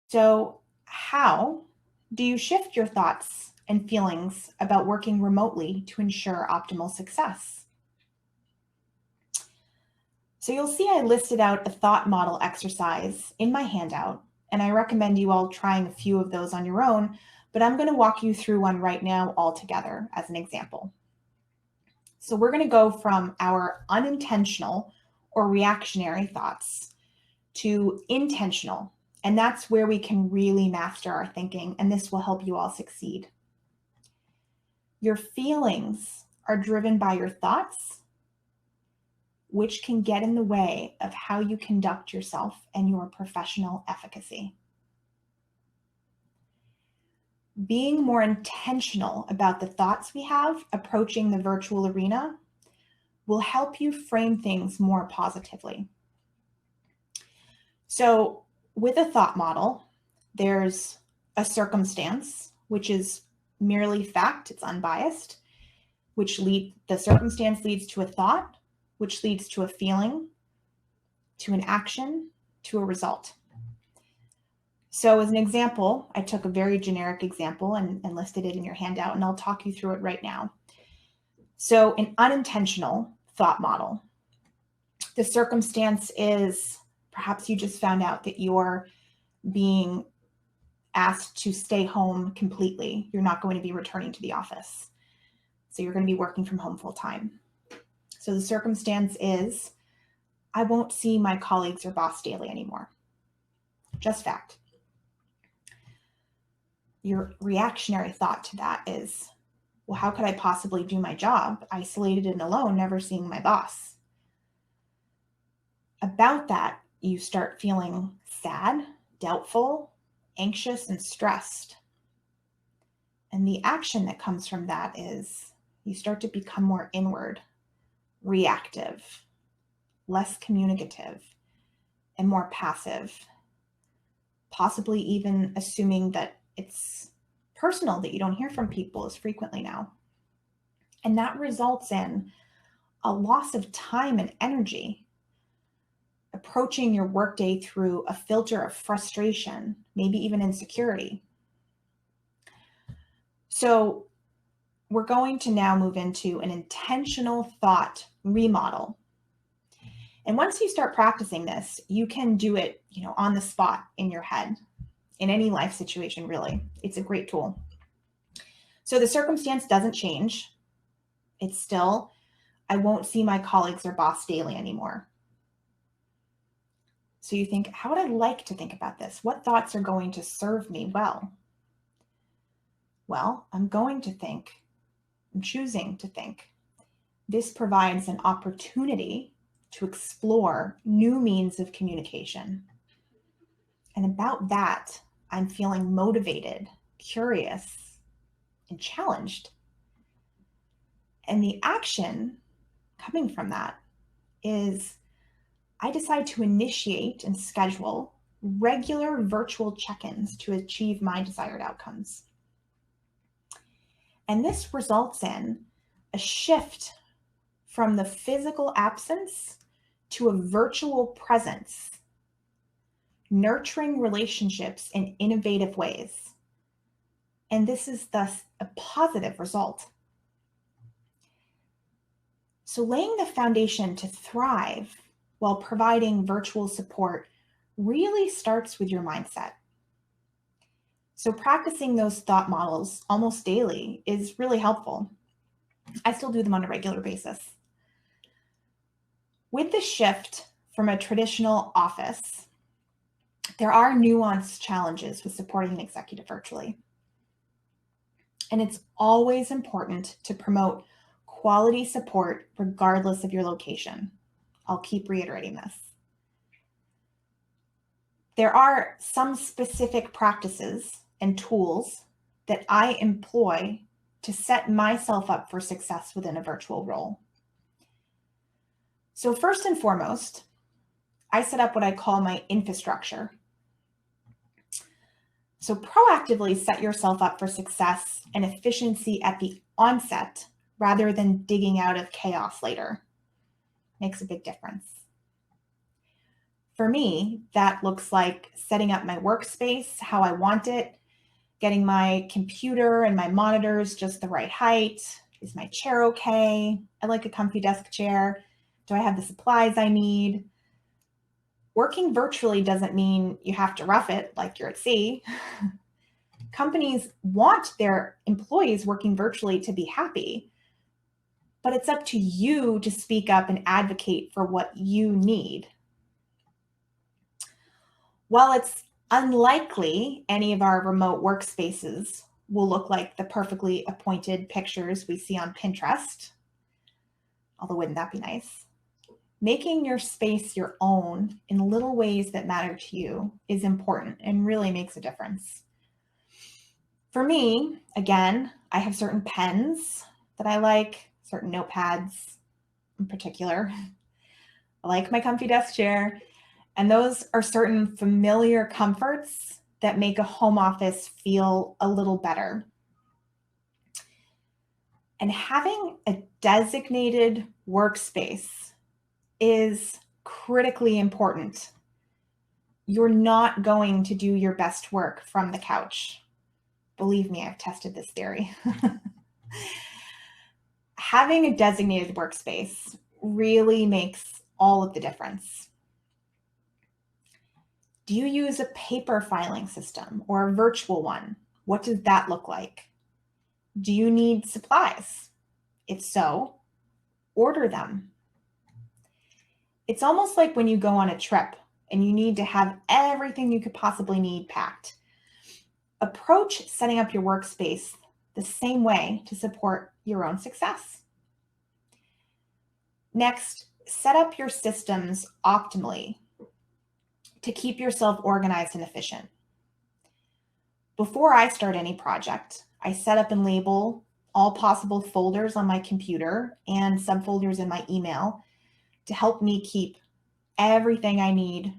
So, how do you shift your thoughts and feelings about working remotely to ensure optimal success? So, you'll see I listed out a thought model exercise in my handout, and I recommend you all trying a few of those on your own, but I'm going to walk you through one right now all together as an example. So, we're going to go from our unintentional or reactionary thoughts to intentional. And that's where we can really master our thinking, and this will help you all succeed. Your feelings are driven by your thoughts, which can get in the way of how you conduct yourself and your professional efficacy. Being more intentional about the thoughts we have approaching the virtual arena will help you frame things more positively. So, with a thought model, there's a circumstance, which is merely fact, it's unbiased, the circumstance leads to a thought, which leads to a feeling, to an action, to a result. So as an example, I took a very generic example and listed it in your handout, and I'll talk you through it right now. So an unintentional thought model. The circumstance is perhaps you just found out that you're being asked to stay home completely. You're not going to be returning to the office. So you're going to be working from home full time. So the circumstance is, I won't see my colleagues or boss daily anymore. Just fact. Your reactionary thought to that is, well, how could I possibly do my job isolated and alone, never seeing my boss? About that, you start feeling sad, doubtful, anxious, and stressed. And the action that comes from that is you start to become more inward, reactive, less communicative, and more passive, possibly even assuming that it's personal, that you don't hear from people as frequently now. And that results in a loss of time and energy, approaching your workday through a filter of frustration, maybe even insecurity. So we're going to now move into an intentional thought remodel. And once you start practicing this, you can do it, on the spot in your head, in any life situation, really. It's a great tool. So the circumstance doesn't change. It's still, I won't see my colleagues or boss daily anymore. So you think, how would I like to think about this? What thoughts are going to serve me well? Well, I'm choosing to think. This provides an opportunity to explore new means of communication. And about that, I'm feeling motivated, curious, and challenged. And the action coming from that is I decide to initiate and schedule regular virtual check-ins to achieve my desired outcomes. And this results in a shift from the physical absence to a virtual presence, nurturing relationships in innovative ways. And this is thus a positive result. So laying the foundation to thrive while providing virtual support really starts with your mindset. So practicing those thought models almost daily is really helpful. I still do them on a regular basis. With the shift from a traditional office, there are nuanced challenges with supporting an executive virtually. And it's always important to promote quality support regardless of your location. I'll keep reiterating this. There are some specific practices and tools that I employ to set myself up for success within a virtual role. So first and foremost, I set up what I call my infrastructure. So proactively set yourself up for success and efficiency at the onset rather than digging out of chaos later. Makes a big difference. For me, that looks like setting up my workspace how I want it, getting my computer and my monitors just the right height. Is my chair okay? I like a comfy desk chair. Do I have the supplies I need? Working virtually doesn't mean you have to rough it like you're at sea. Companies want their employees working virtually to be happy, but it's up to you to speak up and advocate for what you need. While it's unlikely any of our remote workspaces will look like the perfectly appointed pictures we see on Pinterest, although wouldn't that be nice? Making your space your own in little ways that matter to you is important and really makes a difference. For me, again, I have certain pens that I like, certain notepads in particular. I like my comfy desk chair. And those are certain familiar comforts that make a home office feel a little better. And having a designated workspace is critically important. You're not going to do your best work from the couch. Believe me, I've tested this theory. Having a designated workspace really makes all of the difference. Do you use a paper filing system or a virtual one? What does that look like? Do you need supplies? If so, order them. It's almost like when you go on a trip and you need to have everything you could possibly need packed. Approach setting up your workspace the same way to support your own success. Next, set up your systems optimally to keep yourself organized and efficient. Before I start any project, I set up and label all possible folders on my computer and subfolders in my email to help me keep everything I need